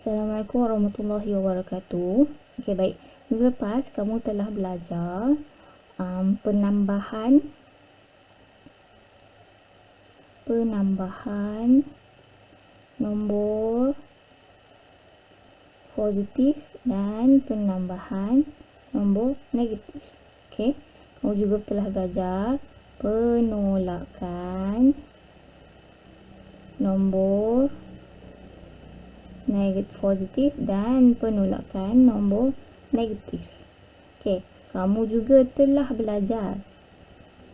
Assalamualaikum warahmatullahi wabarakatuh. Okey, baik. Minggu lepas kamu telah belajar penambahan nombor positif dan penambahan nombor negatif. Okey. Kamu juga telah belajar penolakan nombor negatif positif dan penolakan nombor negatif. Okey, kamu juga telah belajar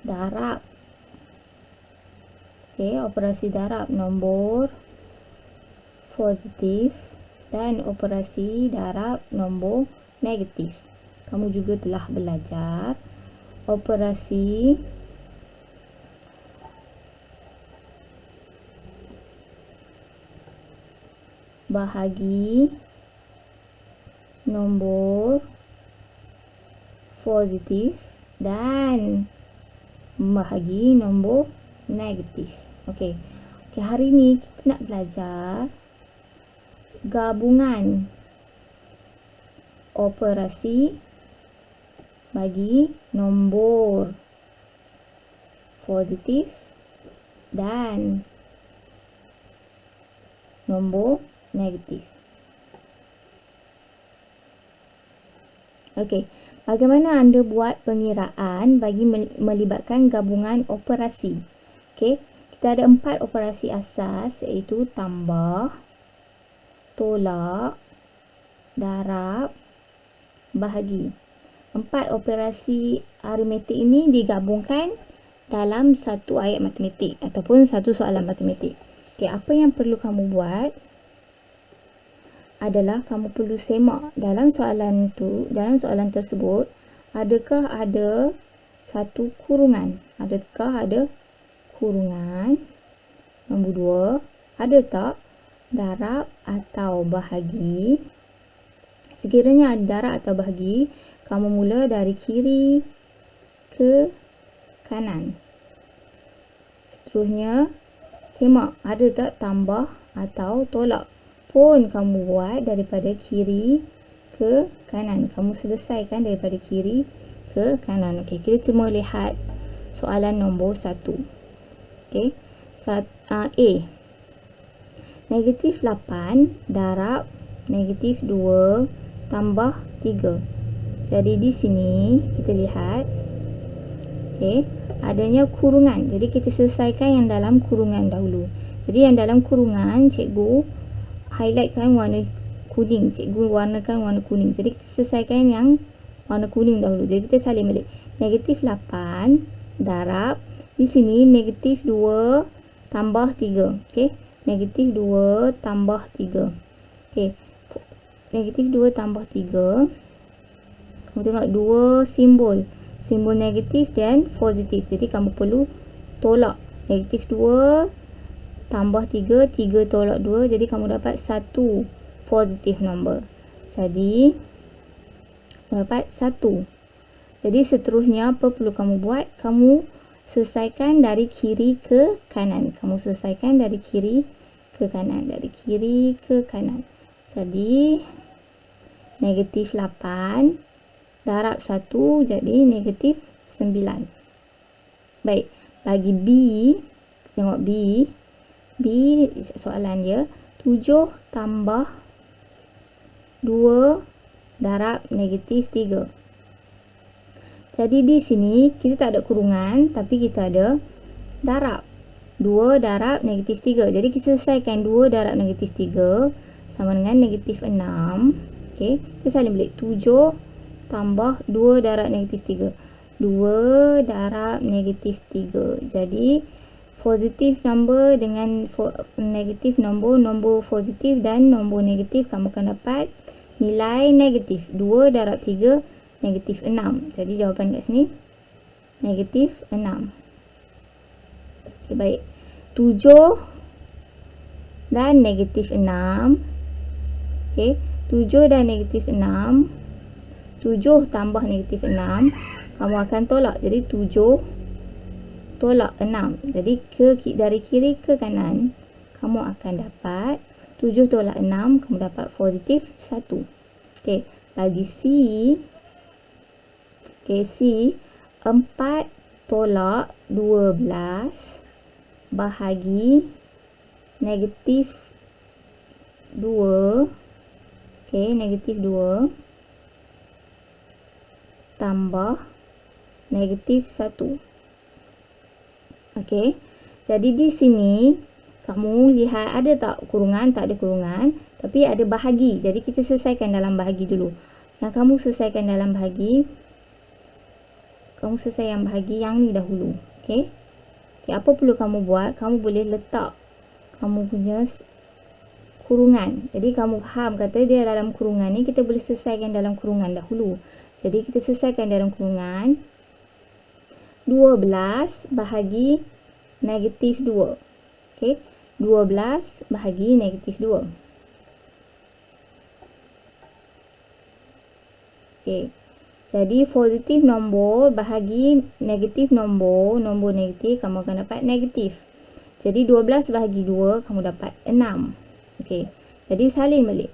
darab. Okey, operasi darab nombor positif dan operasi darab nombor negatif. Kamu juga telah belajar operasi bahagi nombor positif dan bahagi nombor negatif. Okey. Okey, hari ni kita nak belajar gabungan operasi bagi nombor positif dan nombor negatif. Okey, bagaimana anda buat pengiraan bagi melibatkan gabungan operasi? Okey, kita ada 4 operasi asas, iaitu tambah, tolak, darab, bahagi. 4 operasi aritmetik ini digabungkan dalam satu ayat matematik ataupun satu soalan matematik. Okey, apa yang perlu kamu buat adalah kamu perlu semak dalam soalan tersebut, adakah ada satu kurungan? Adakah ada kurungan? Nombor 2, ada tak darab atau bahagi? Sekiranya ada darab atau bahagi, kamu mula dari kiri ke kanan. Seterusnya, semak ada tak tambah atau tolak? Pun kamu buat daripada kiri ke kanan. Kamu selesaikan daripada kiri ke kanan. Okey, kita cuma lihat soalan nombor 1. Okey. A. Negatif 8 darab negatif 2 tambah 3. Jadi di sini kita lihat, okey, adanya kurungan. Jadi kita selesaikan yang dalam kurungan dahulu. Jadi yang dalam kurungan cikgu highlightkan warna kuning. Cikgu warnakan warna kuning. Jadi kita selesaikan yang warna kuning dahulu. Jadi kita salin balik. Negatif 8 darab. Di sini negatif 2 tambah 3. Okey. Negatif 2 tambah 3. Okey. Negatif 2 tambah 3. Kamu tengok 2 simbol. Simbol negatif dan positif. Jadi kamu perlu tolak. Negatif 2 tambah 3, 3 tolak 2. Jadi kamu dapat 1 positif number. Jadi kamu dapat 1. Jadi seterusnya apa perlu kamu buat? Kamu selesaikan dari kiri ke kanan. Kamu selesaikan dari kiri ke kanan. Dari kiri ke kanan. Jadi negatif 8 darab 1 jadi negatif 9. Baik, bagi B, tengok B soalan dia 7 tambah 2 darab negatif 3. Jadi di sini kita tak ada kurungan tapi kita ada darab. 2 darab negatif 3. Jadi kita selesaikan 2 darab negatif 3 sama dengan negatif 6. Okey, kita salin balik. 7 tambah 2 darab negatif 3. 2 darab negatif 3. Jadi positif number dengan negatif nombor positif dan nombor negatif, kamu akan dapat nilai negatif. 2 darab 3 negatif 6. Jadi jawapan kat sini negatif 6. Okay, baik. 7 dan negatif 6. Okay, 7 dan negatif 6. 7 tambah negatif 6. Kamu akan tolak. Jadi 7 tolak 6. Jadi dari kiri ke kanan kamu akan dapat 7 tolak 6, kamu dapat positif 1. Okey, bagi C. Okey, C, 4 tolak 12 bahagi negatif 2. Okey, negatif 2 tambah negatif 1. Okey, jadi di sini kamu lihat ada tak kurungan? Tak ada kurungan, tapi ada bahagi. Jadi kita selesaikan dalam bahagi dulu. Yang kamu selesaikan dalam bahagi, kamu selesai yang bahagi yang ni dahulu. Okey. Okey, apa perlu kamu buat? Kamu boleh letak kamu punya kurungan. Jadi kamu faham kata dia dalam kurungan ni kita boleh selesaikan dalam kurungan dahulu. Jadi kita selesaikan dalam kurungan 12 bahagi negatif 2. Okey, 12 bahagi negatif 2. Okey, jadi positif nombor bahagi negatif nombor negatif, kamu akan dapat negatif. Jadi 12 bahagi 2, kamu dapat 6. Okey, jadi salin balik.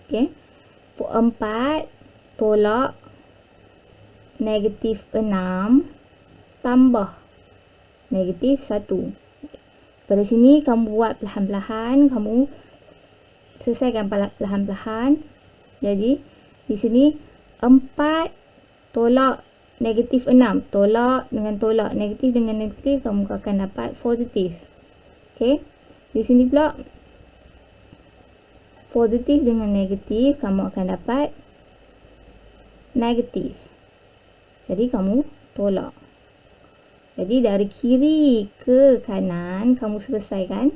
Okey, 4 tolak negatif 6 tambah negatif 1. Pada sini kamu buat perlahan-lahan, kamu selesaikan perlahan-lahan. Jadi di sini 4 tolak negatif 6, tolak dengan tolak, negatif dengan negatif, kamu akan dapat positif. Okey, di sini pula positif dengan negatif, kamu akan dapat negatif. Jadi kamu tolak. Jadi dari kiri ke kanan kamu selesaikan,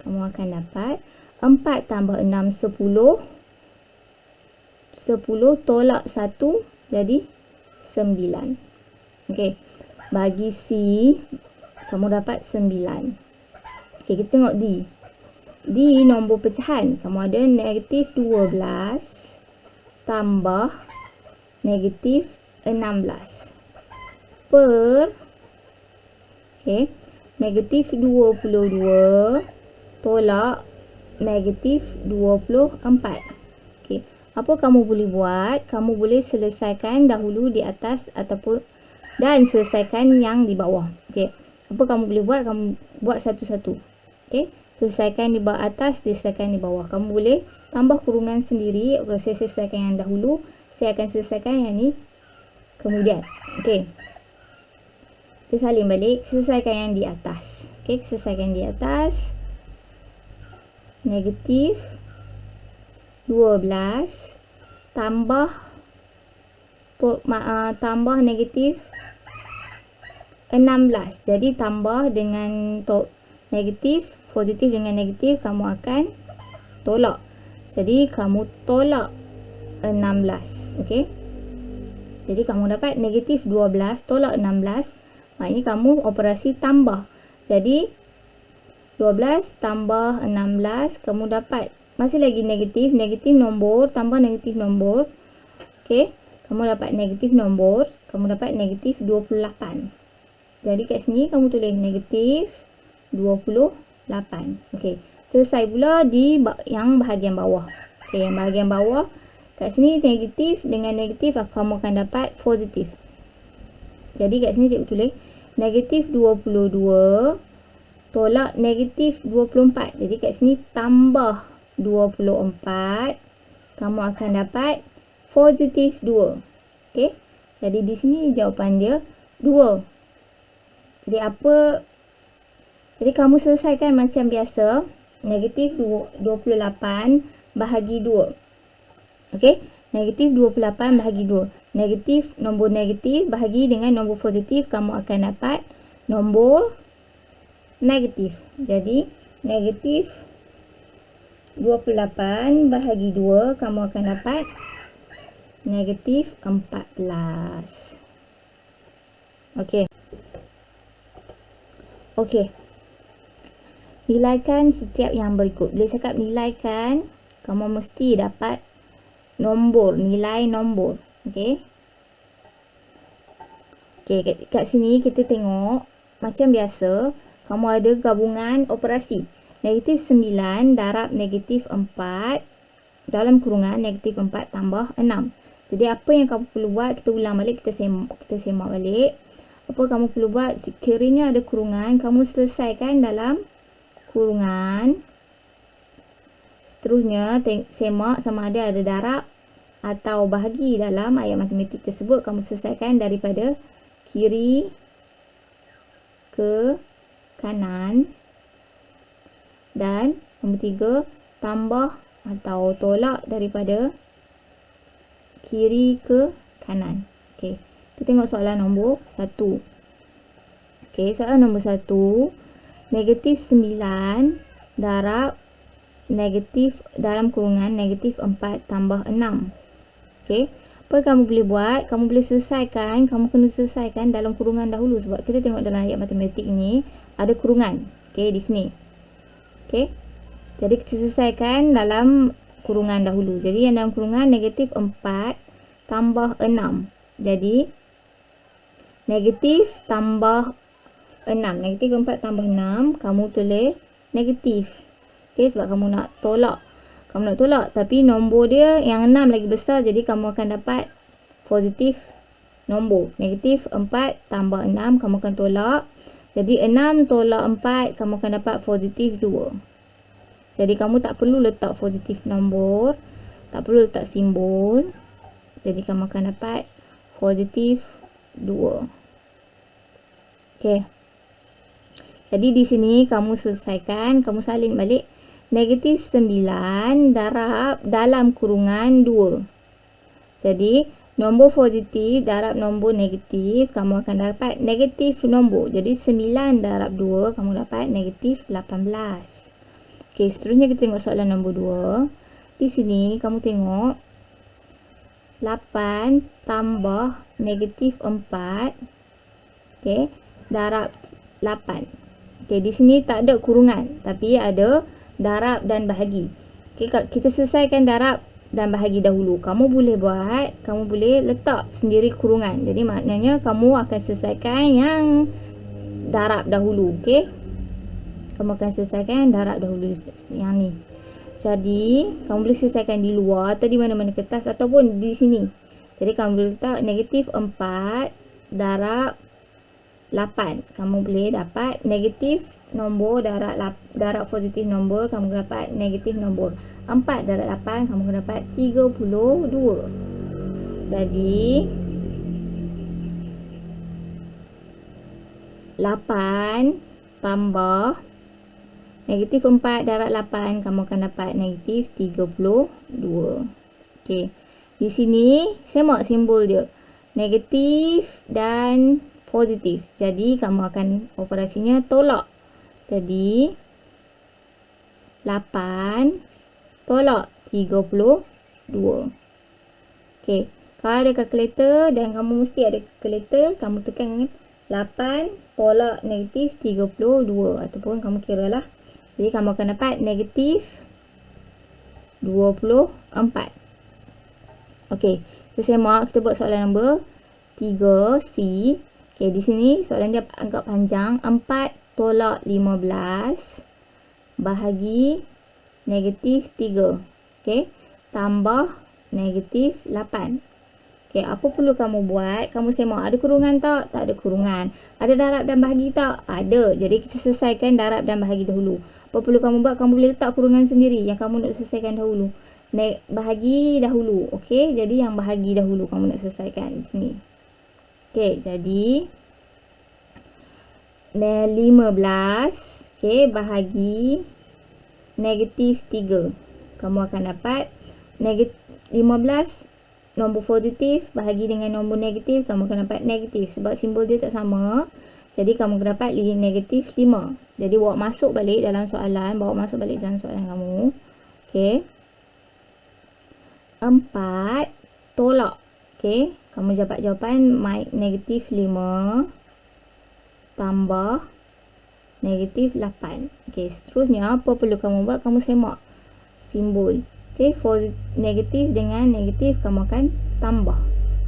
kamu akan dapat 4 tambah 6 10. 10 tolak 1 jadi 9. Okey, bagi C kamu dapat 9. Okey, kita tengok D. D nombor pecahan, kamu ada negatif 12 tambah negatif 16 per, okey, negatif 22 tolak negatif 24. Okey, apa kamu boleh buat? Kamu boleh selesaikan dahulu di atas ataupun dan selesaikan yang di bawah. Okey, apa kamu boleh buat? Kamu buat satu-satu. Okey, selesaikan di bawah atas, selesaikan di bawah. Kamu boleh tambah kurungan sendiri. Okay, saya selesaikan yang dahulu, saya akan selesaikan yang ni kemudian. Okey, kita salin balik, selesaikan yang di atas. Okey, selesaikan di atas. Negatif 12 tambah tambah negatif 16. Jadi tambah dengan negatif, positif dengan negatif, kamu akan tolak. Jadi kamu tolak 16. Okey, jadi kamu dapat negatif 12 tolak 16. Maknanya kamu operasi tambah. Jadi 12 tambah 16, kamu dapat masih lagi negatif. Negatif nombor tambah negatif nombor. Okey, kamu dapat negatif nombor, kamu dapat negatif 28. Jadi kat sini kamu tulis negatif 28. Okey, selesai pula di yang bahagian bawah. Okey, yang bahagian bawah kat sini negatif dengan negatif kamu akan dapat positif. Jadi kat sini cikgu tulis negatif 22 tolak negatif 24. Jadi kat sini tambah 24, kamu akan dapat positif 2. Okey, jadi di sini jawapan dia 2. Jadi apa? Jadi kamu selesaikan macam biasa, negatif 28 bahagi 2. Okey, negatif 28 bahagi 2. Negatif, nombor negatif bahagi dengan nombor positif, kamu akan dapat nombor negatif. Jadi negatif 28 bahagi 2, kamu akan dapat negatif 14. Okey. Okey. Nilaikan setiap yang berikut. Bila cakap nilaikan, kamu mesti dapat nombor, nilai nombor. Okey. Okey, kat sini kita tengok macam biasa, kamu ada gabungan operasi. Negatif 9 darab negatif 4 dalam kurungan negatif 4 tambah 6. Jadi apa yang kamu perlu buat, kita ulang balik, kita semak balik. Apa kamu perlu buat, sekiranya ada kurungan, kamu selesaikan dalam kurungan. Seterusnya, semak sama ada darab atau bahagi dalam ayat matematik tersebut. Kamu selesaikan daripada kiri ke kanan. Dan nombor 3, tambah atau tolak daripada kiri ke kanan. Okey, kita tengok soalan nombor 1. Okey, soalan nombor 1, negatif 9 darab negatif dalam kurungan negatif 4 tambah 6. Okey, apa kamu boleh buat? Kamu boleh selesaikan, kamu kena selesaikan dalam kurungan dahulu, sebab kita tengok dalam ayat matematik ni ada kurungan. Okey, di sini. Okey, jadi kita selesaikan dalam kurungan dahulu. Jadi yang dalam kurungan negatif 4 tambah 6. Jadi negatif tambah 6. Negatif 4 tambah 6, kamu tulis negatif. Okey, sebab kamu nak tolak. Kamu nak tolak, tapi nombor dia yang 6 lagi besar, jadi kamu akan dapat positif nombor. Negatif 4 tambah 6, kamu akan tolak. Jadi 6 tolak 4, kamu akan dapat positif 2. Jadi kamu tak perlu letak positif nombor, tak perlu letak simbol. Jadi kamu akan dapat positif 2. Okey. Jadi di sini kamu selesaikan, kamu salin balik negatif 9 darab dalam kurungan 2. Jadi nombor positif darab nombor negatif, kamu akan dapat negatif nombor. Jadi 9 darab 2, kamu dapat negatif 18. Okey, seterusnya kita tengok soalan nombor 2. Di sini kamu tengok 8 tambah negatif 4. Okey, darab 8. Okey, di sini tak ada kurungan, tapi ada darab dan bahagi. Okey, kita selesaikan darab dan bahagi dahulu. Kamu boleh buat, kamu boleh letak sendiri kurungan. Jadi maknanya kamu akan selesaikan yang darab dahulu. Okey, kamu akan selesaikan darab dahulu yang ni. Jadi kamu boleh selesaikan di luar atau di mana-mana kertas ataupun di sini. Jadi kamu boleh letak negatif 4 darab 8. Kamu boleh dapat negatif nombor darab positif nombor, kamu dapat negatif nombor. 4 darab 8, kamu akan dapat 32. Jadi 8 tambah negatif 4 darab 8, kamu akan dapat negatif 32. Okey, di sini semak simbol dia, negatif dan positif. Jadi kamu akan operasinya tolak. Jadi 8 tolak 32. Okey, kalau ada kalkulator, dan kamu mesti ada kalkulator, kamu tekan 8 tolak negatif 32 ataupun kamu kira lah. Jadi kamu akan dapat negatif 24. Okey, kita semak, kita buat soalan nombor 3C. Okey, di sini soalan dia agak panjang. 4 tolak 15 bahagi negatif 3. Okey, tambah negatif 8. Okey, apa perlu kamu buat? Kamu semak, ada kurungan tak? Tak ada kurungan. Ada darab dan bahagi tak? Ada. Jadi kita selesaikan darab dan bahagi dahulu. Apa perlu kamu buat? Kamu boleh letak kurungan sendiri yang kamu nak selesaikan dahulu. Bahagi dahulu. Okey, jadi yang bahagi dahulu kamu nak selesaikan di sini. Okey, jadi 15, okey, bahagi negatif 3. Kamu akan dapat negatif 15 nombor positif bahagi dengan nombor negatif, kamu akan dapat negatif sebab simbol dia tak sama. Jadi kamu akan dapat negatif 5. Jadi bawa masuk balik dalam soalan, kamu. Okey. 4 tolak. Okey, kamu dapat jawapan negatif 5 tambah negatif 8. Okey, seterusnya apa perlu kamu buat? Kamu semak simbol. Okey, negatif dengan negatif kamu akan tambah.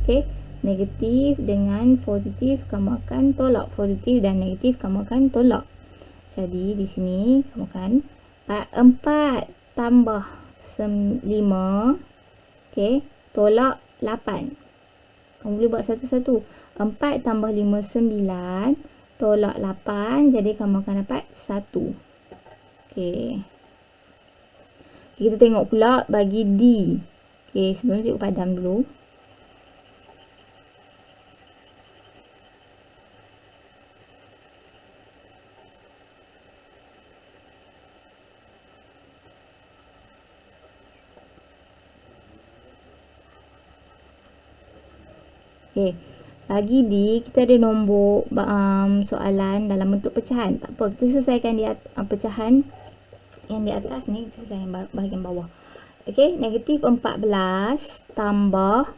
Okey, negatif dengan positif kamu akan tolak. Positif dan negatif kamu akan tolak. Jadi di sini kamu akan 4 tambah 5. Okey, tolak 8. Kamu boleh buat satu-satu. 4 tambah 5, 9. Tolak 8. Jadi kamu akan dapat 1. Okey. Kita tengok pula bagi D. Okey, sebelum cikgu padam dulu. Okey. Bagi D, kita ada nombor soalan dalam bentuk pecahan. Tak apa, kita selesaikan di pecahan yang di atas ni, kita selesaikan bahagian bawah. Okey, negatif 14 tambah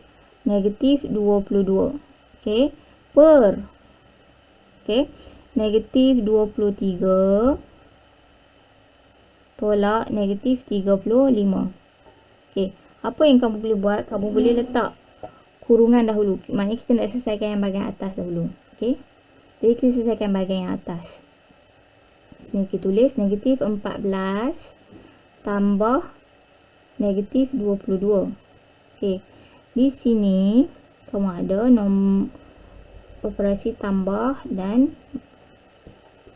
negatif 22. Okey, per. Okey, negatif 23 tolak negatif 35. Okey, apa yang kamu boleh buat? Kamu boleh letak kurungan dahulu. Maknanya kita nak selesaikan yang bahagian atas dahulu. Okey, jadi kita selesaikan bahagian yang atas. Sini kita tulis negatif 14 tambah negatif 22. Okey, di sini kamu ada operasi tambah dan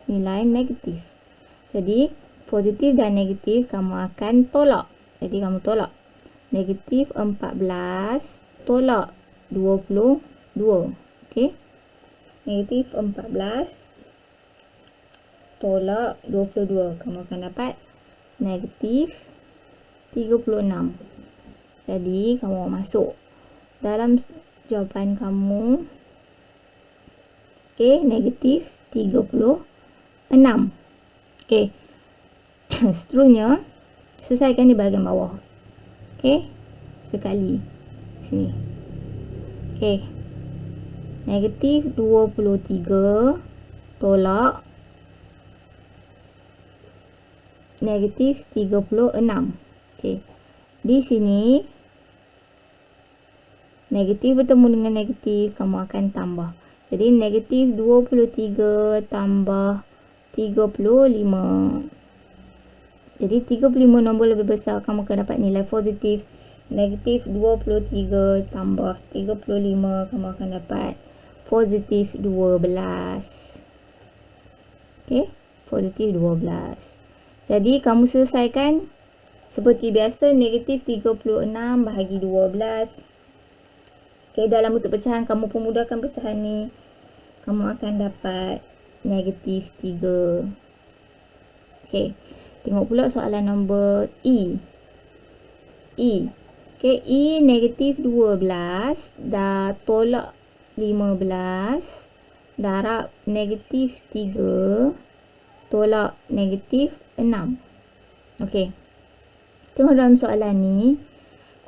nilai negatif. Jadi positif dan negatif kamu akan tolak. Jadi kamu tolak negatif 14 tolak 22. Okey, negatif 14 tolak 22. Kamu akan dapat negatif 36. Jadi kamu masuk dalam jawapan kamu. Okey, negatif 36. Okey. Seterusnya selesaikan di bahagian bawah. Okey, sekali sini. Okey, negatif 23 tolak negatif 36. Okey, di sini negatif bertemu dengan negatif, kamu akan tambah. Jadi negatif 23 tambah 35. Jadi 35 nombor lebih besar, kamu akan dapat nilai positif. Negatif 23 tambah 35, kamu akan dapat positif 12. Okey, positif 12. Jadi kamu selesaikan seperti biasa, negatif 36 bahagi 12. Okey, dalam bentuk pecahan, kamu pemudahkan pecahan ni, kamu akan dapat negatif 3. Okey, tengok pula soalan nombor E. Okey, E negatif 12 dah tolak 15 darab negatif 3 tolak negatif 6. Okey, tengok dalam soalan ni,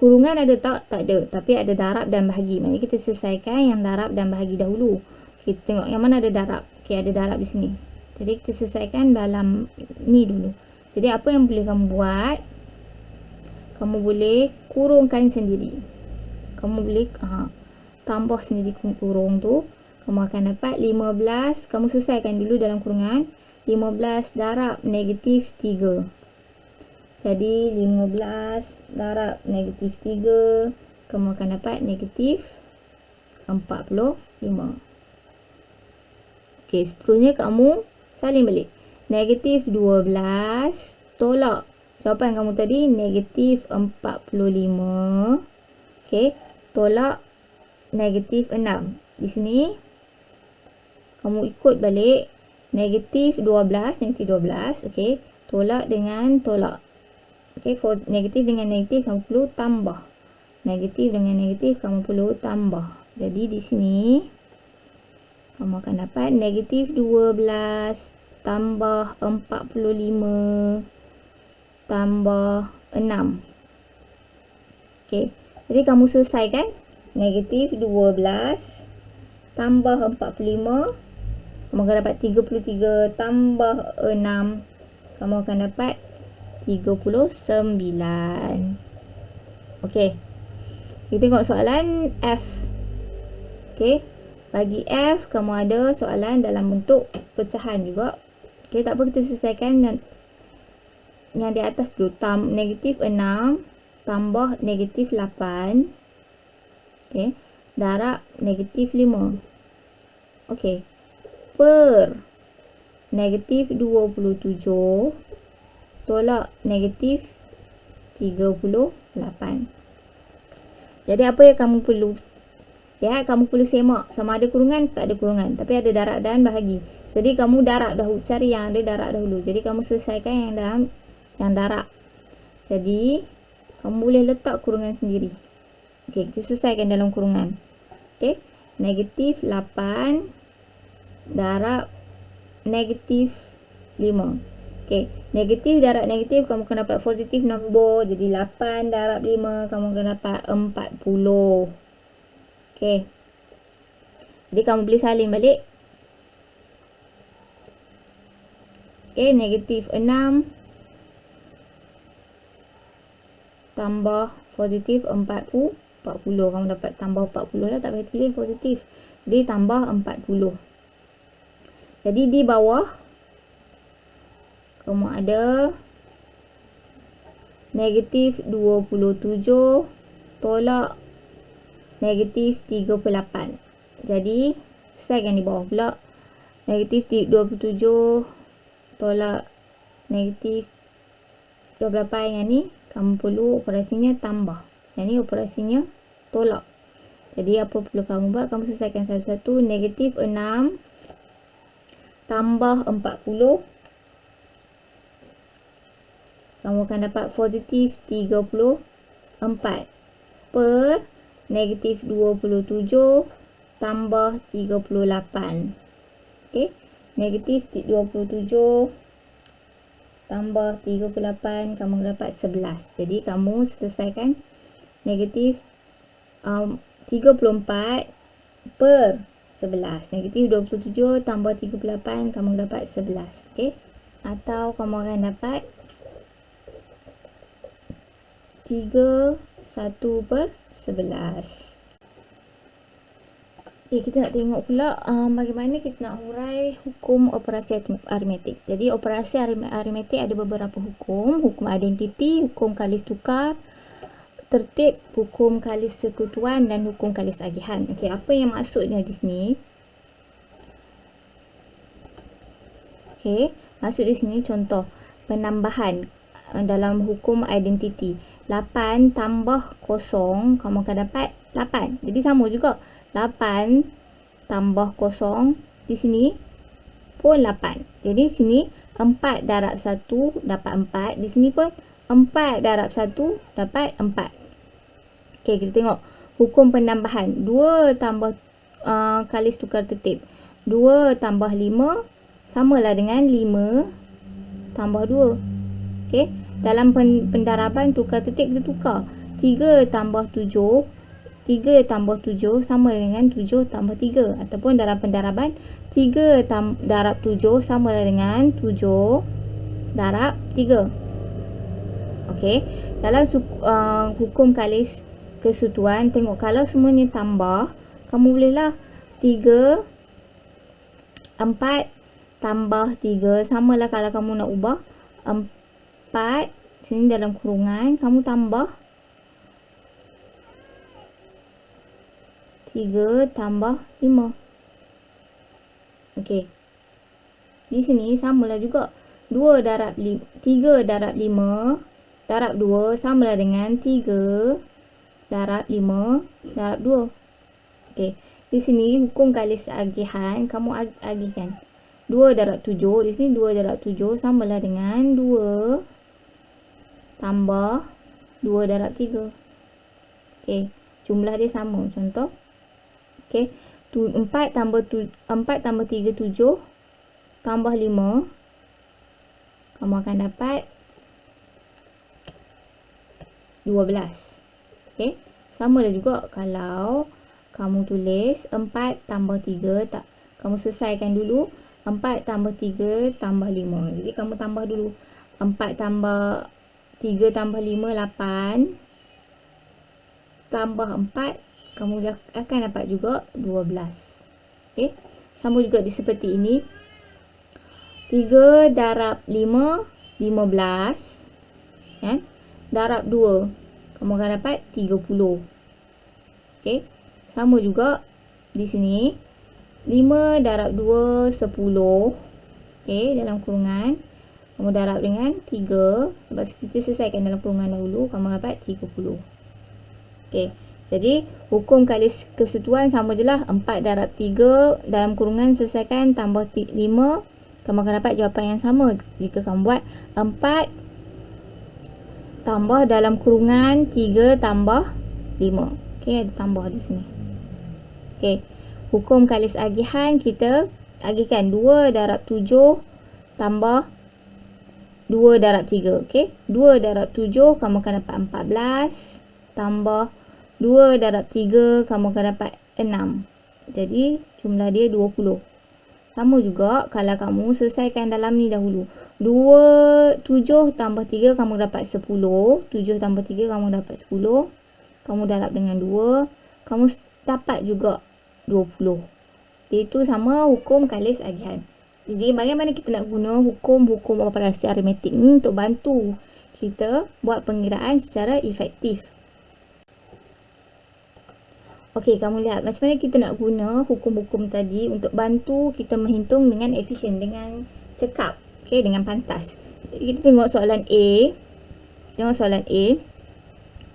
kurungan ada tak? Tak ada, tapi ada darab dan bahagi. Maksudnya kita selesaikan yang darab dan bahagi dahulu. Kita tengok yang mana ada darab. Okey, ada darab di sini. Jadi kita selesaikan dalam ni dulu. Jadi apa yang boleh kamu buat? Kamu boleh kurungkan sendiri. Kamu boleh tambah sendiri kurung tu. Kamu akan dapat 15. Kamu selesaikan dulu dalam kurungan. 15 darab negatif 3. Jadi 15 darab negatif 3. Kamu akan dapat negatif 45. Okey, seterusnya kamu salin balik. Negatif 12 tolak jawapan kamu tadi negatif 45. Okey, tolak negatif 6. Di sini kamu ikut balik negatif 12, negatif 12. Okey, tolak dengan tolak. Okey, negatif dengan negatif kamu perlu tambah. Negatif dengan negatif kamu perlu tambah. Jadi di sini kamu akan dapat negatif 12 tambah 45 tambah 6. Okey, jadi kamu selesaikan negatif 12 tambah 45, kamu akan dapat 33 tambah 6, kamu akan dapat 39. Okey, kita tengok soalan F. Okey, bagi F kamu ada soalan dalam bentuk pecahan juga. Okey, tak apa, kita selesaikan yang di atas dulu. Negatif 6 tambah negatif 8. Okey. Darab negatif 5. Okey. Per negatif 27 tolak negatif 38. Jadi apa yang kamu perlu? Ya, kamu perlu semak sama ada kurungan tak ada kurungan, tapi ada darab dan bahagi. Jadi kamu darab dahulu, cari yang ada darab dahulu. Jadi kamu selesaikan yang dalam yang darab. Jadi kamu boleh letak kurungan sendiri. Okey, kita selesaikan dalam kurungan. Okey, negatif 8 darab negatif 5. Okey, negatif darab negatif kamu akan dapat positif nombor. Jadi 8 darab 5 kamu akan dapat 40. Okey. Jadi kamu boleh salin balik. Okey, negatif 6 tambah positif 40. Kamu dapat tambah 40 lah, tak payah pilih positif. Jadi tambah 40. Jadi di bawah kamu ada negatif 27 tolak negatif 38. Jadi selesaikan di bawah pula. Negatif 27 tolak negatif 28. Yang ni kamu perlu operasinya tambah. Yang ni operasinya tolak. Jadi apa perlu kamu buat? Kamu selesaikan satu-satu. Negatif 6 tambah 40. Kamu akan dapat positif 34 per negatif 27 tambah 38. Okey, negatif 27 tambah 38 kamu dapat 11. Jadi kamu selesaikan negatif 34 per 11. Negatif 27 tambah 38 kamu dapat 11. Okey, atau kamu akan dapat 31 per 11. Okay, kita nak tengok pula bagaimana kita nak hurai hukum operasi aritmetik. Jadi operasi aritmetik ada beberapa hukum. Hukum identiti, hukum kalis tukar, tertib, hukum kalis sekutuan dan hukum kalis agihan. Okey, apa yang maksudnya di sini? Okey, maksud di sini contoh penambahan dalam hukum identiti. 8 tambah 0 kamu akan dapat 8. Jadi sama juga. 8 tambah 0 di sini pun 8. Jadi sini 4 darab 1 dapat 4. Di sini pun 4 darab 1 dapat 4. Okey, kita tengok hukum penambahan. 2 tambah kalis tukar tertib. 2 tambah 5 samalah dengan 5 tambah 2. Okey, dalam pendaraban tukar tertib kita tukar. 3 tambah 7 sama dengan 7 tambah 3. Ataupun dalam pendaraban 3 darab 7 sama dengan 7 darab 3. Okey, dalam hukum kalis kesutuan, tengok kalau semuanya tambah, kamu bolehlah 3 4 tambah 3 samalah. Kalau kamu nak ubah 4 sini dalam kurungan, kamu tambah 3 tambah 5. Okey, di sini samalah juga. 2 darab 5, 3 darab 5 darab 2 samalah dengan 3 darab 5 darab 2. Okey, di sini hukum kalis agihan, kamu agihkan 2 darab 7. Di sini 2 darab 7 samalah dengan 2 tambah 2 darab 3. Okey, jumlah dia sama. Contoh. Okey, 4 tambah 3 7 tambah 5 kamu akan dapat 12. Okey, sama dah juga kalau kamu tulis 4 tambah 3 tak, kamu selesaikan dulu. 4 tambah 3 tambah 5. Jadi kamu tambah dulu. 4 tambah 3 tambah 5 8 tambah 4 kamu akan dapat juga 12. Okey, sama juga seperti ini. 3 darab 5 15 kan? Darab 2, kamu akan dapat 30. Okey. Sama juga di sini. 5 darab 2, 10. Okey, dalam kurungan. Kamu darab dengan 3. Sebab kita selesaikan dalam kurungan dahulu, kamu dapat 30. Okey. Jadi, hukum kali kesetuan sama je lah. 4 darab 3 dalam kurungan selesaikan tambah 5. Kamu akan dapat jawapan yang sama jika kamu buat 4 tambah dalam kurungan 3 tambah 5. Okey, ada tambah di sini. Okey. Hukum kalis agihan kita agihkan 2 darab 7 tambah 2 darab 3. Okey. 2 darab 7 kamu akan dapat 14 tambah 2 darab 3 kamu akan dapat 6. Jadi jumlah dia 20. Sama juga kalau kamu selesaikan dalam ni dahulu. 7 tambah 3 kamu dapat 10. 7 tambah 3 kamu dapat 10. Kamu darab dengan 2. Kamu dapat juga 20. Itu sama hukum kalis agihan. Jadi bagaimana kita nak guna hukum-hukum operasi aritmetik ni untuk bantu kita buat pengiraan secara efektif. Okey, kamu lihat macam mana kita nak guna hukum-hukum tadi untuk bantu kita menghitung dengan efisien, dengan cekap, okey, dengan pantas. Kita tengok soalan A. Tengok soalan A.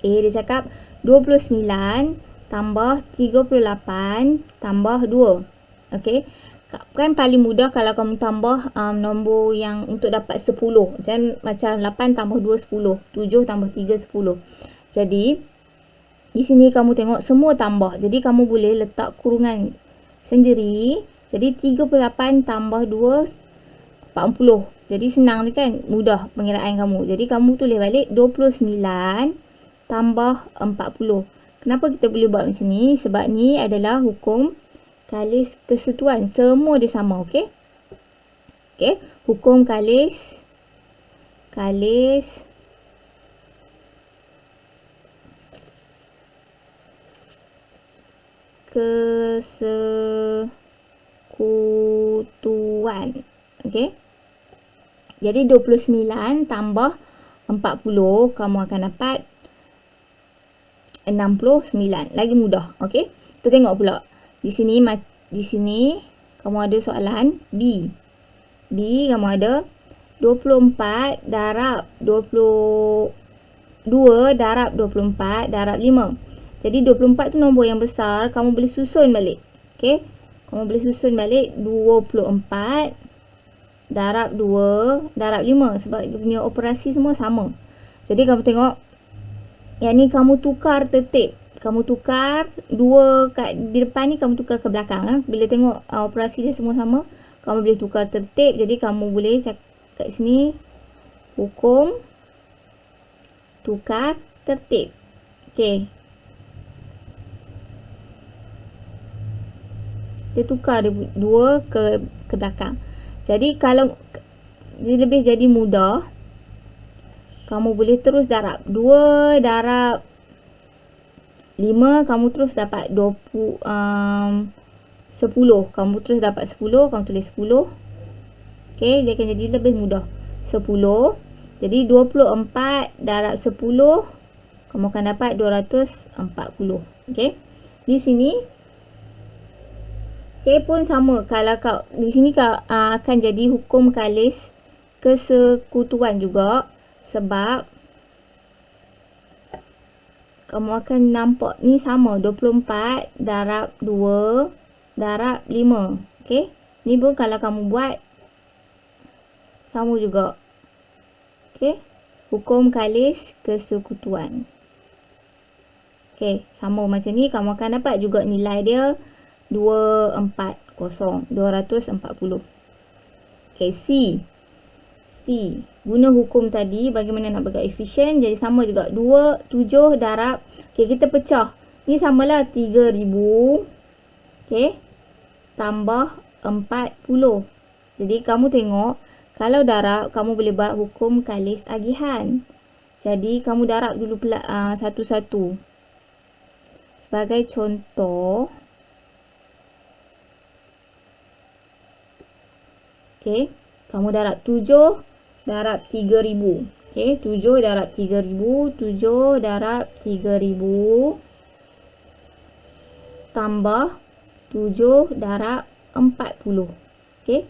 A dia cakap 29 tambah 38 tambah 2. Okey. Kan paling mudah kalau kamu tambah nombor yang untuk dapat 10. Macam 8 tambah 2 10, 7 tambah 3 10. Jadi di sini kamu tengok semua tambah. Jadi kamu boleh letak kurungan sendiri. Jadi 38 tambah 2 40. Jadi senang ni kan, mudah pengiraan kamu. Jadi kamu tulis balik 29 tambah 40. Kenapa kita boleh buat macam ni? Sebab ni adalah hukum kalis kesetuan. Semua dia sama, okey? Okey, hukum kalis kesekutuan. Okey. Jadi 29 tambah 40 kamu akan dapat 69. Lagi mudah, okey? Kita tengok pula. Di sini kamu ada soalan B. B kamu ada 24 darab 22 darab 24 darab 5. Jadi 24 tu nombor yang besar, kamu boleh susun balik. Okey? Kamu boleh susun balik 24 darab 2 darab 5 sebab dia punya operasi semua sama. Jadi kamu tengok yang ni kamu tukar tertib. Kamu tukar 2 kat di depan ni, kamu tukar ke belakang. Bila tengok operasi dia semua sama, kamu boleh tukar tertib. Jadi kamu boleh cakap kat sini hukum tukar tertib. Okey. Dia tukar 2 ke belakang. Jadi kalau lebih jadi mudah, kamu boleh terus darab 2 darab 5, kamu terus dapat 10. Kamu terus dapat 10, kamu tulis 10. Okey, dia akan jadi lebih mudah. 10. Jadi 24 darab 10, kamu akan dapat 240. Okey. Di sini okey pun sama. Kalau di sini akan jadi hukum kalis kesekutuan juga, sebab kamu akan nampak ni sama. 24 darab 2 darab 5. Okey. Ni pun kalau kamu buat sama juga. Okey. Hukum kalis kesekutuan. Okey. Sama macam ni. Kamu akan dapat juga nilai dia 240. Okey. C. Guna hukum tadi bagaimana nak bergerak efisien. Jadi sama juga 7 darab. Okey, kita pecah. Ni samalah 3000. Okey. Tambah 40. Jadi kamu tengok, kalau darab kamu boleh buat hukum kalis agihan. Jadi kamu darab dulu satu-satu. Sebagai contoh, okey, kamu darab 7 darab 3000. Okey, 7 darab 3000, 7 darab 3000 tambah 7 darab 40. Okey.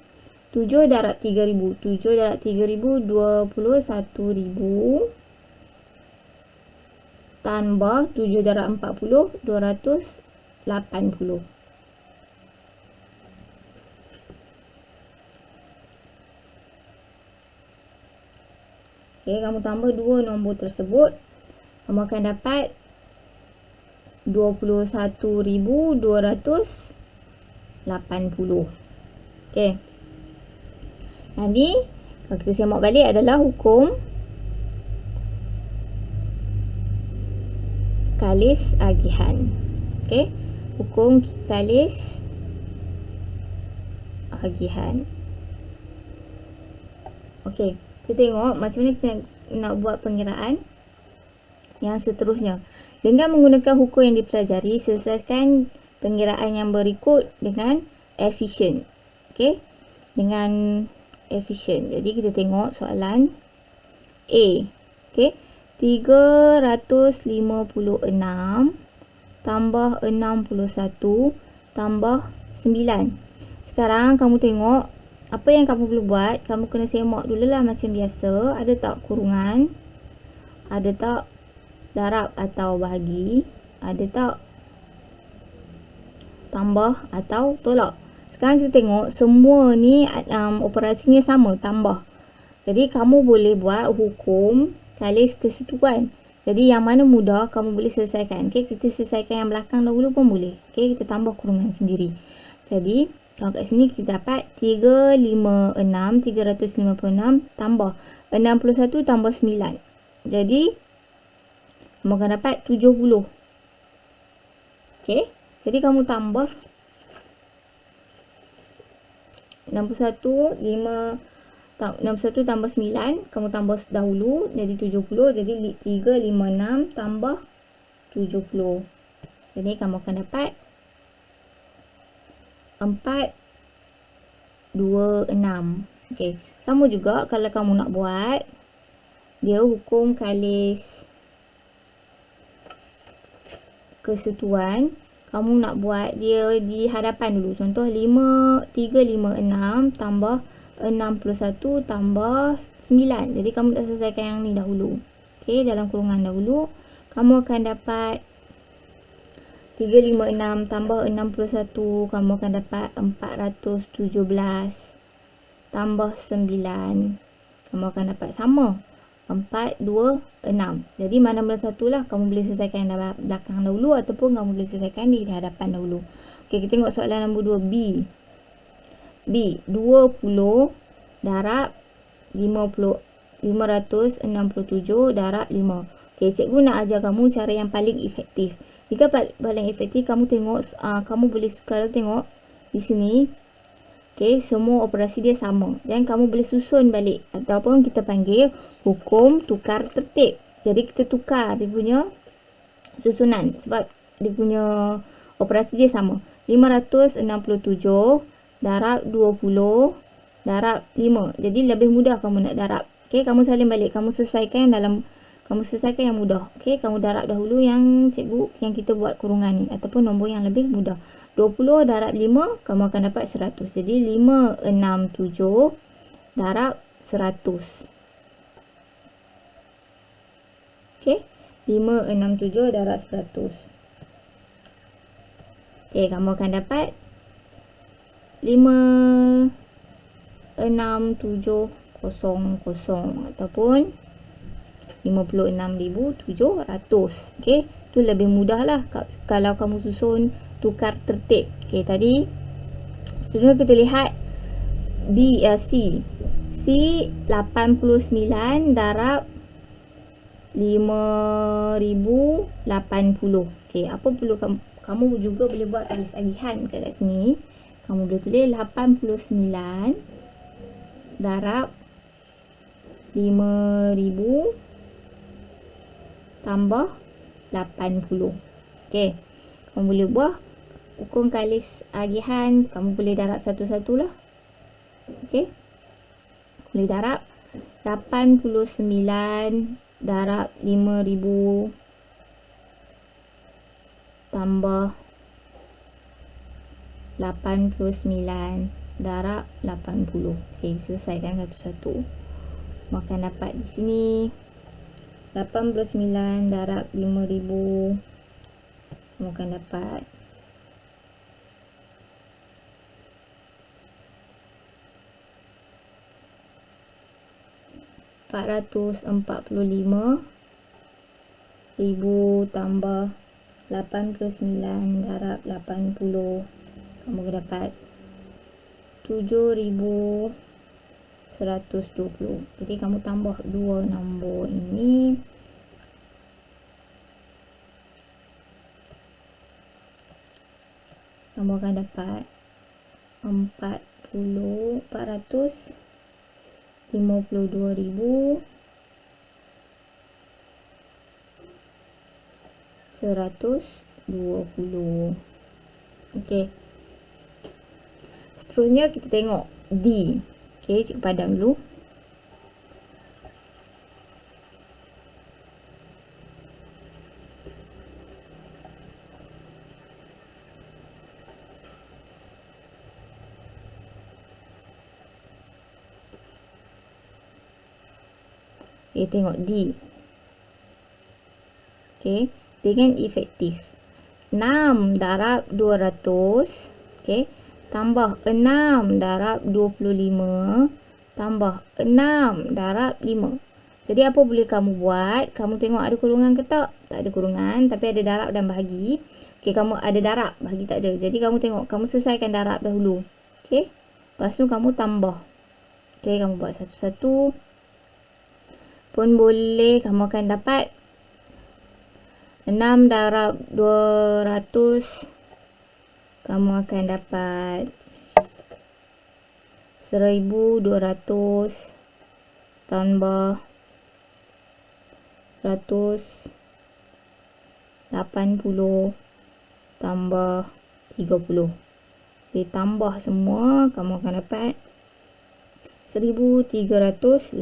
7 darab 3000, 7 darab 3000 21,000 tambah 7 darab 40 280. Okey, kamu tambah dua nombor tersebut, kamu akan dapat 21,280. Okey. Jadi, kalau kita semak balik adalah hukum kalis agihan. Okey. Hukum kalis agihan. Okey. Kita tengok macam mana kita nak buat pengiraan yang seterusnya. Dengan menggunakan hukum yang dipelajari, selesaikan pengiraan yang berikut dengan efisien. Okey. Dengan efisien. Jadi kita tengok soalan A. Okey. 356 tambah 61 tambah 9. Sekarang kamu tengok apa yang kamu perlu buat. Kamu kena semak dulu lah macam biasa. Ada tak kurungan? Ada tak darab atau bahagi? Ada tak tambah atau tolak? Sekarang kita tengok semua ni operasinya sama, tambah. Jadi kamu boleh buat hukum kalis kesatuan. Jadi yang mana mudah kamu boleh selesaikan. Okey, kita selesaikan yang belakang dahulu pun boleh. Okey, kita tambah kurungan sendiri. Jadi kalau kat sini kita dapat 356 tambah 61 tambah 9. Jadi kamu akan dapat 70. Okey, jadi kamu tambah 61 tambah 9, kamu tambah dahulu jadi 70. Jadi 356 tambah 70. Jadi kamu akan dapat 426. Okey, sama juga kalau kamu nak buat dia hukum kalis kesatuan, kamu nak buat dia di hadapan dulu. Contoh 356 tambah 61 tambah 9. Jadi kamu dah selesaikan yang ni dahulu. Okey, dalam kurungan dahulu kamu akan dapat 356 tambah 61, kamu akan dapat 417 tambah 9. Kamu akan dapat sama 426. Jadi mana-mana satulah kamu boleh selesaikan yang belakang dahulu ataupun kamu boleh selesaikan di hadapan dahulu. Okey, kita tengok soalan nombor 2 B. B 20 darab 567 darab 5. Okey, cikgu nak ajar kamu cara yang paling efektif. Jika paling efektif, kamu tengok kamu boleh kalau tengok di sini. Okey, semua operasi dia sama. Dan kamu boleh susun balik ataupun kita panggil hukum tukar tertib. Jadi kita tukar dia punya susunan sebab dia punya operasi dia sama. 567 darab 20 darab 5. Jadi lebih mudah kamu nak darab. Okey, kamu salin balik. Kamu selesaikan yang mudah. Okey, kamu darab dahulu yang cikgu yang kita buat kurungan ni ataupun nombor yang lebih mudah. 20 darab 5 kamu akan dapat 100. Jadi 567 darab 100. Okey, 567 darab 100. Okey, kamu akan dapat 56700 ataupun 56,700. Okey, tu lebih mudah lah kalau kamu susun tukar tertib. Okey, tadi seterusnya kita lihat C 89 darab 5,080. Okey, apa perlu kamu juga boleh buat kalis agihan kat sini. Kamu boleh tulis 89 darab 5,000 tambah 80. Okey, kamu boleh buat hukum kalis agihan. Kamu boleh darab satu-satulah. Okey, boleh darab 89 darab 5000 tambah 89 darab 80. Okey, selesaikan satu-satu. Makan dapat di sini 89 darab 5000. Makan dapat 445,000 tambah 89 darab 80. Kamu dapat 7,120. Jadi kamu tambah dua nombor ini. Kamu akan dapat 452,120. Okey. Seterusnya kita tengok D. Okey, cikgu padam dulu. Okey, tengok D. Okey, dengan efektif 6 darab 200. Okey, tambah 6 darab 25 tambah 6 darab 5. Jadi apa boleh kamu buat? Kamu tengok ada kurungan ke tak? Tak ada kurungan, tapi ada darab dan bahagi. Okey, kamu ada darab, bahagi tak ada. Jadi kamu tengok, kamu selesaikan darab dahulu. Okey, lepas tu kamu tambah. Okey, kamu buat satu-satu pun boleh. Kamu akan dapat 6 darab 200. Kamu akan dapat 1200 tambah 180 tambah 30. Ditambah semua, kamu akan dapat 1380.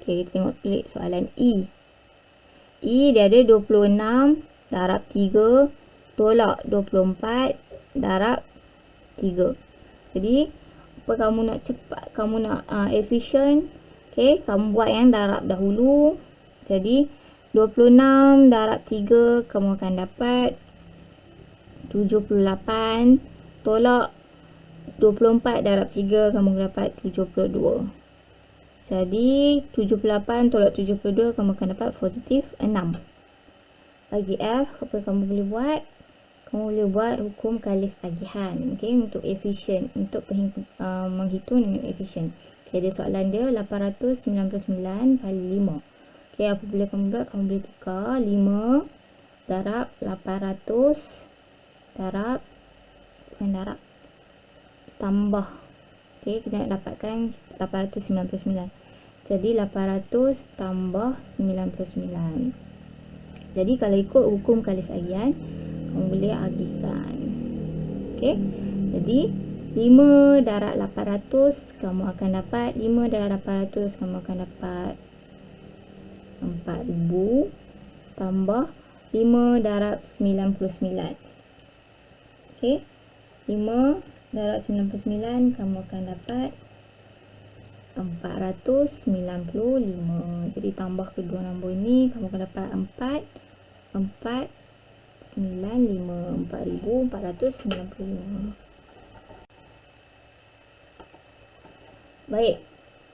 Okey, kita tengok pelik soalan E. E dia ada 26 darab 3 tolak 24 darab 3. Jadi apa kamu nak cepat, kamu nak efisien, okey, kamu buat yang darab dahulu. Jadi 26 darab 3 kamu akan dapat 78 tolak 24 darab 3 kamu dapat 72. Jadi 78 tolak 72 kamu akan dapat positif 6. Bagi F, apa yang kamu boleh buat? Kamu boleh buat hukum kalis tagihan. Okey, untuk efisien, untuk menghitung dengan efisien. Okey, ada soalan dia 899 kali 5. Okey, apa boleh kamu buat? Kamu boleh tukar 5 darab 800 darab tambah. Okey, kita nak dapatkan 899. Jadi 800 tambah 99. Jadi kalau ikut hukum kalis agihan, kamu boleh agihkan. Okey. Jadi 5 darab 800 kamu akan dapat 5 darab 800 kamu akan dapat 4000 tambah 5 darab 99. Okey. 5 darab 99 kamu akan dapat 495. Jadi tambah kedua nombor ini kamu akan dapat 4495. Baik,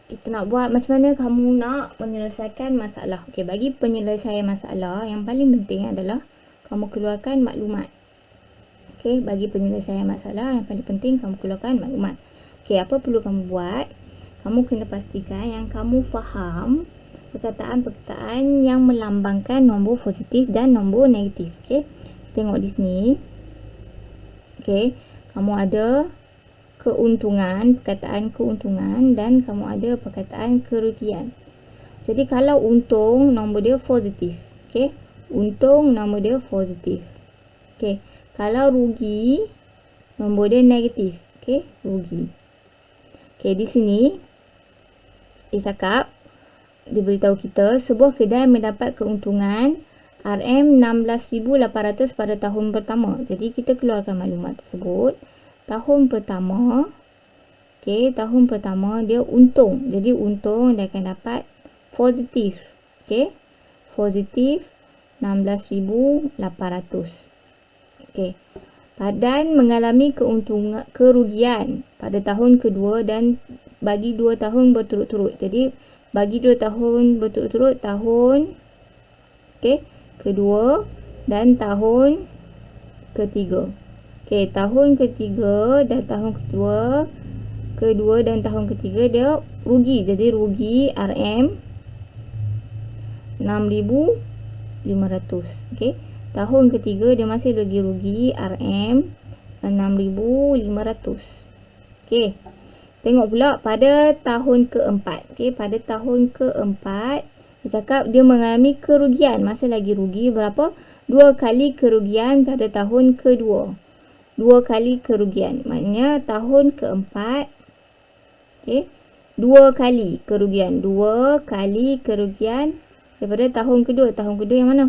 kita nak buat macam mana kamu nak menyelesaikan masalah. Okey, bagi penyelesaian masalah yang paling penting adalah kamu keluarkan maklumat. Okey, bagi penyelesaian masalah yang paling penting kamu keluarkan maklumat. Okey, apa perlu kamu buat? Kamu kena pastikan yang kamu faham perkataan-perkataan yang melambangkan nombor positif dan nombor negatif. Okey, tengok di sini. Okey, kamu ada keuntungan, perkataan keuntungan, dan kamu ada perkataan kerugian. Jadi kalau untung, nombor dia positif. Okey, untung nombor dia positif. Okey, kalau rugi, nombor dia negatif. Okey, rugi. Okey, di sini dia cakap, dia beritahu kita sebuah kedai mendapat keuntungan RM16,800 pada tahun pertama. Jadi kita keluarkan maklumat tersebut. Tahun pertama, okey, tahun pertama dia untung. Jadi untung dia akan dapat positif. Okey, positif 16,800. Okey. Padan mengalami kerugian pada tahun kedua dan bagi 2 tahun berturut-turut. Jadi bagi 2 tahun berturut-turut, tahun kedua dan tahun ketiga. Okey, tahun ketiga dan tahun kedua dan tahun ketiga dia rugi. Jadi rugi RM6,500. Okey. Tahun ketiga dia masih lagi rugi RM6,500. Okey. Tengok pula pada tahun keempat. Okey, pada tahun keempat dia cakap dia mengalami kerugian. Masih lagi rugi berapa? 2 kali kerugian pada tahun kedua. 2 kali kerugian. Maknanya tahun keempat, okey, 2 kali kerugian. 2 kali kerugian daripada tahun kedua. Tahun kedua yang mana?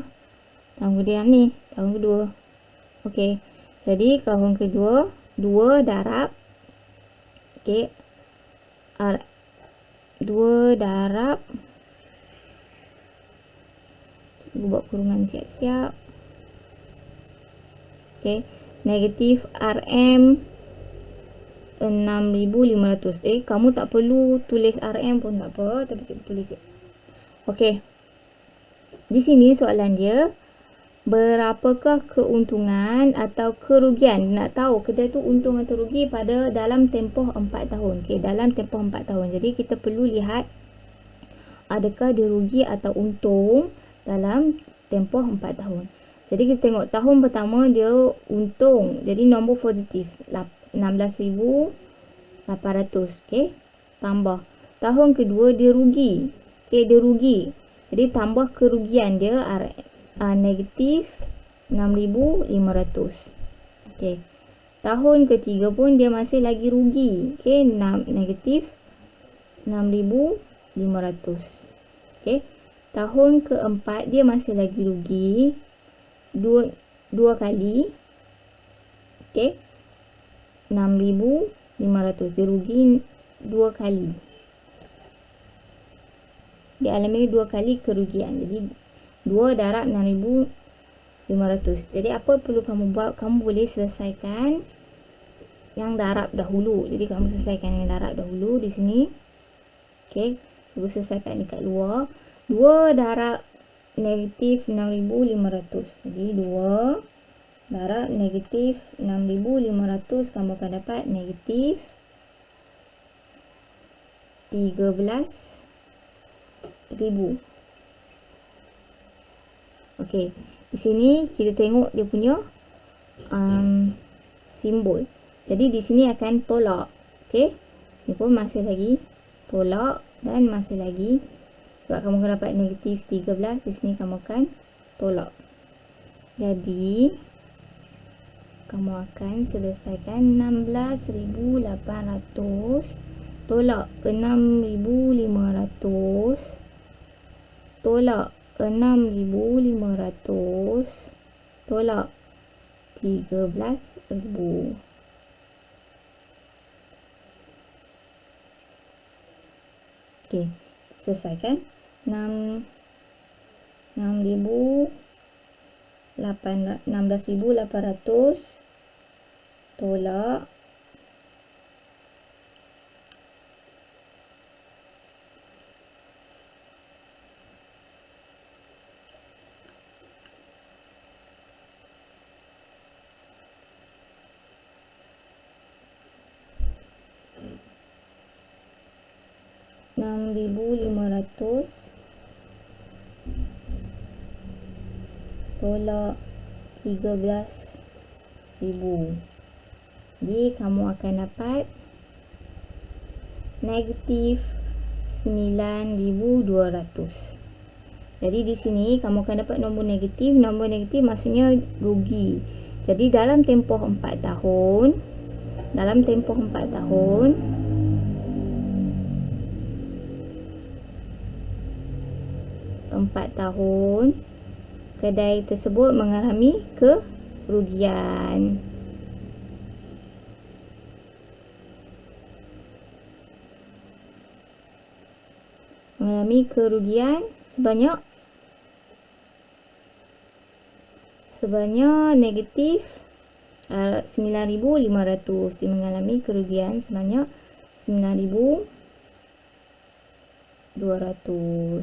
Tahun kedua yang ni. Tahun kedua. Okey. Jadi tahun kedua 2 darab, okey, 2 darab, cikgu buat kurungan siap-siap. Okey, negatif RM6,500. Kamu tak perlu tulis RM pun tak apa, tapi cikgu tulis je. Okey. Di sini soalan dia, berapakah keuntungan atau kerugian? Nak tahu kedai tu untung atau rugi pada dalam tempoh 4 tahun. Okey, dalam tempoh 4 tahun. Jadi kita perlu lihat adakah dia rugi atau untung dalam tempoh 4 tahun. Jadi kita tengok tahun pertama dia untung. Jadi nombor positif 16,800. Okey, tambah. Tahun kedua dia rugi. Okey, dia rugi. Jadi tambah kerugian dia negatif 6,500. Okey. Tahun ketiga pun dia masih lagi rugi. Okey, negatif 6,500. Okey. Tahun keempat dia masih lagi rugi 2 kali. Okey. 6,500. Dia rugi 2 kali. Dia alami 2 kali kerugian. Jadi 2 darab 6,500. Jadi apa perlu kamu buat? Kamu boleh selesaikan yang darab dahulu. Jadi kamu selesaikan yang darab dahulu di sini. Okey, cikgu selesaikan dekat luar. 2 darab negatif 6,500. Jadi 2 darab negatif 6,500, kamu akan dapat negatif 13,000. Okey, di sini kita tengok dia punya simbol. Jadi di sini akan tolak. Okey, sini pun masih lagi tolak dan masih lagi, sebab kamu akan dapat negatif 13, di sini kamu akan tolak. Jadi kamu akan selesaikan 16,800 tolak 6,500 tolak 6,500 tolak 13,000. Okey, selesaikan. 16,800 tolak 6,500 tolak 13,000. Jadi kamu akan dapat negatif 9,200. Jadi di sini kamu akan dapat nombor negatif. Nombor negatif maksudnya rugi. Jadi dalam tempoh 4 tahun, 4 tahun kedai tersebut mengalami kerugian. Mengalami kerugian sebanyak negatif 9.500. Dia mengalami kerugian sebanyak 9.200.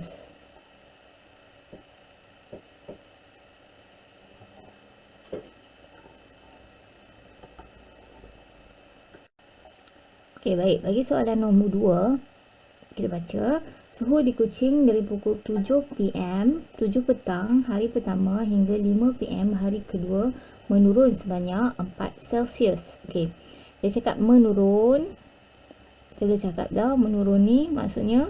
Okey, baik. Bagi soalan nombor 2, kita baca. Suhu di Kuching dari pukul 7 PM, 7 petang hari pertama hingga 5 PM hari kedua menurun sebanyak 4 Celsius. Okey. Dia cakap menurun. Kita dah cakap dah, menurun ni maksudnya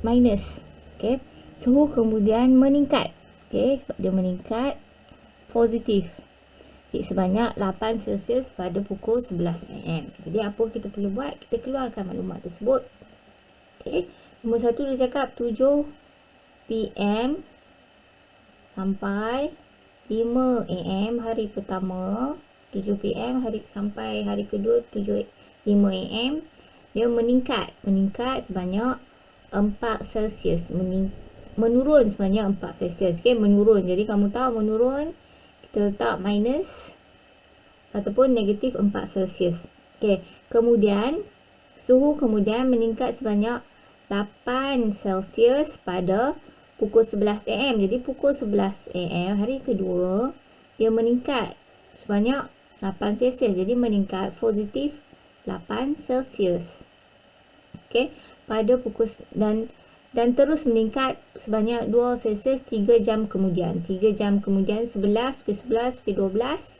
minus. Okey. Suhu kemudian meningkat. Okey, sebab dia meningkat positif. Okay, sebanyak 8 Celsius pada pukul 11 AM. Jadi apa kita perlu buat? Kita keluarkan maklumat tersebut. Okay. Nombor 1 dia cakap 7 PM sampai 5 AM hari pertama, 7 PM sampai hari kedua 5 AM dia meningkat sebanyak 4 Celsius, menurun sebanyak 4 Celsius. Okey, menurun. Jadi kamu tahu menurun kita letak minus ataupun negatif 4 Celsius. Okey, kemudian suhu kemudian meningkat sebanyak 8 Celsius pada pukul 11 AM. Jadi pukul 11 AM hari kedua dia meningkat sebanyak 8 Celsius. Jadi meningkat positif 8 Celsius. Okey, pada pukul dan terus meningkat sebanyak 2 Celsius 3 jam kemudian. 3 jam kemudian 11, pukul 11, pukul 12,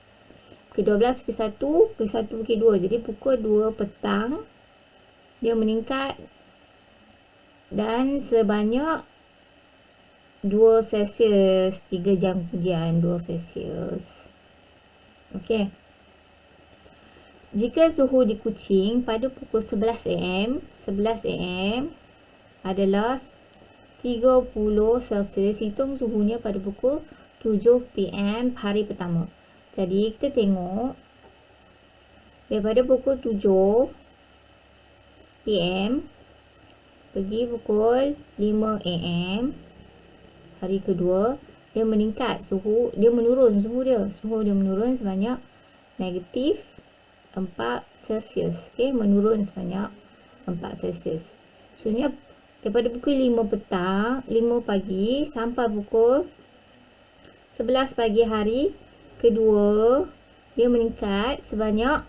pukul 12, pukul 1, pukul 1, pukul 2. Jadi pukul 2 petang dia meningkat dan sebanyak 2 Celsius 3 jam kemudian 2 Celsius. Okey. Jika suhu di Kuching pada pukul 11 AM adalah 30 Celsius, hitung suhunya pada pukul 7 PM hari pertama. Jadi kita tengok daripada pukul 7 PM pergi pukul 5 AM hari kedua dia meningkat suhu, dia menurun suhu dia menurun sebanyak negatif 4 Celsius. Okey, menurun sebanyak 4 Celsius. Maksudnya daripada pukul 5 petang, 5 pagi sampai pukul 11 pagi hari kedua dia meningkat sebanyak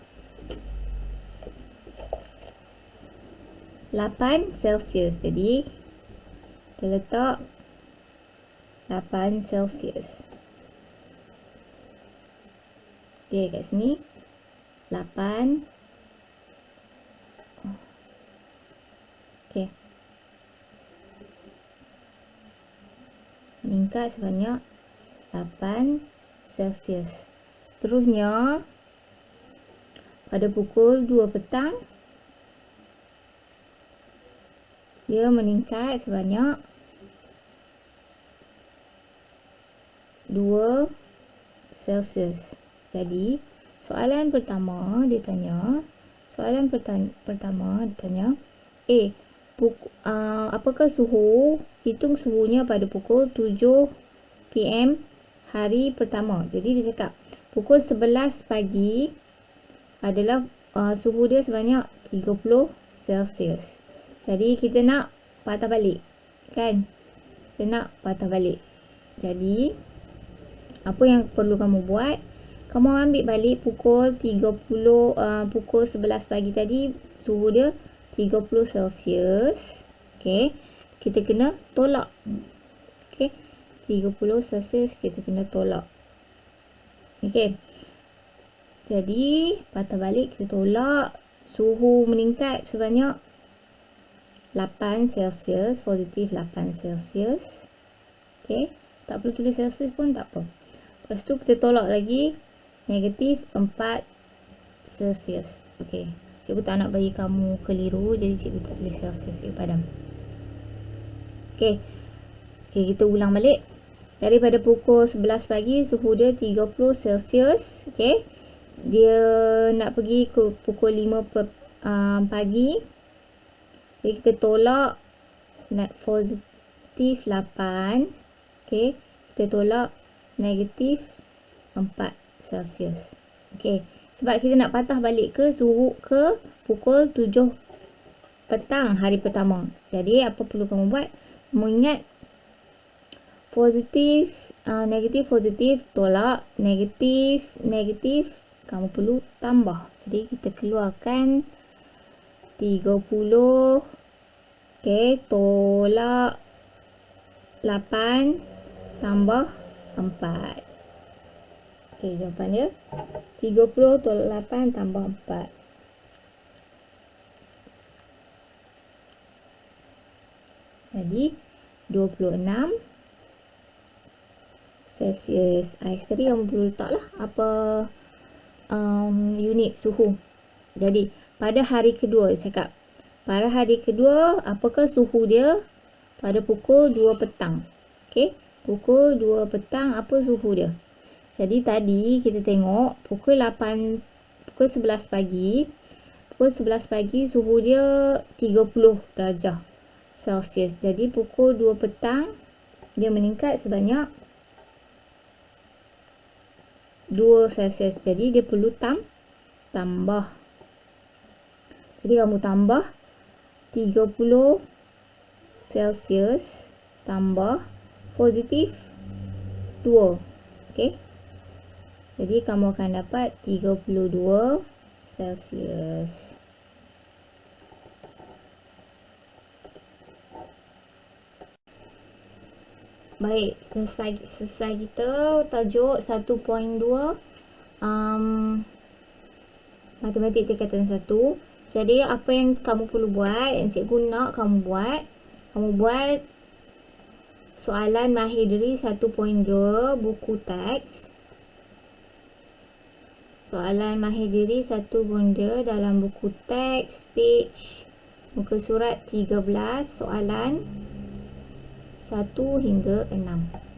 8 Celsius. Jadi kita letak 8 Celsius. Okey, kat sini 8. Okey. Meningkat sebanyak 8 Celsius. Seterusnya pada pukul 2 petang dia meningkat sebanyak 2 Celsius. Jadi soalan pertama dia tanya, apakah suhu, hitung suhunya pada pukul 7 PM hari pertama. Jadi dia cakap pukul 11 pagi adalah suhu dia sebanyak 30 Celsius. Jadi kita nak patah balik, kan? Kita nak patah balik. Jadi apa yang perlu kamu buat? Kamu ambil balik pukul 11 pagi tadi suhu dia 30 Celsius. Okey, kita kena tolak. Okey, 30 Celsius kita kena tolak. Okey. Jadi patah balik kita tolak, suhu meningkat sebanyak 8 Celsius, positif 8 Celsius. Okey, tak perlu tulis Celsius pun tak apa. Lepas tu kita tolak lagi negatif 4 Celsius. Okey, cikgu tak nak bagi kamu keliru, jadi cikgu tak tulis Celsius, cikgu padam. Okey, Okey, kita ulang balik. Daripada pukul 11 pagi, suhu dia 30 Celsius. Okey. Dia nak pergi ke pukul 5 pagi. Jadi kita tolak positif 8. Okey. Kita tolak negatif 4 Celsius. Okey. Sebab kita nak patah balik ke suhu ke pukul 7 petang hari pertama. Jadi apa perlu kamu buat? Mengingat positif, negatif, positif, tolak, negatif, negatif, kamu perlu tambah. Jadi kita keluarkan 30, okey, tolak 8, tambah 4. Okey, jawapan dia 30 tolak 8 tambah 4. Jadi 26 Celsius. Sekali kamu perlu letak lah apa unit suhu. Jadi pada hari kedua dia cakap, pada hari kedua apakah suhu dia pada pukul 2 petang. Okey, pukul 2 petang apa suhu dia. Jadi tadi kita tengok pukul 11 pagi. Pukul 11 pagi suhu dia 30 darjah Celsius. Jadi pukul 2 petang dia meningkat sebanyak 2 Celsius. Jadi dia perlu tambah. Jadi kamu tambah 30 Celsius tambah positif 2. Okey. Jadi kamu akan dapat 32 Celsius. Baik, selesai kita tajuk 1.2 matematik tingkatan 1. Jadi apa yang kamu perlu buat, yang cikgu nak kamu buat soalan mahir diri 1.2 buku teks. Soalan mahir diri 1.2 dalam buku teks page muka surat 13 soalan 1 hingga 6.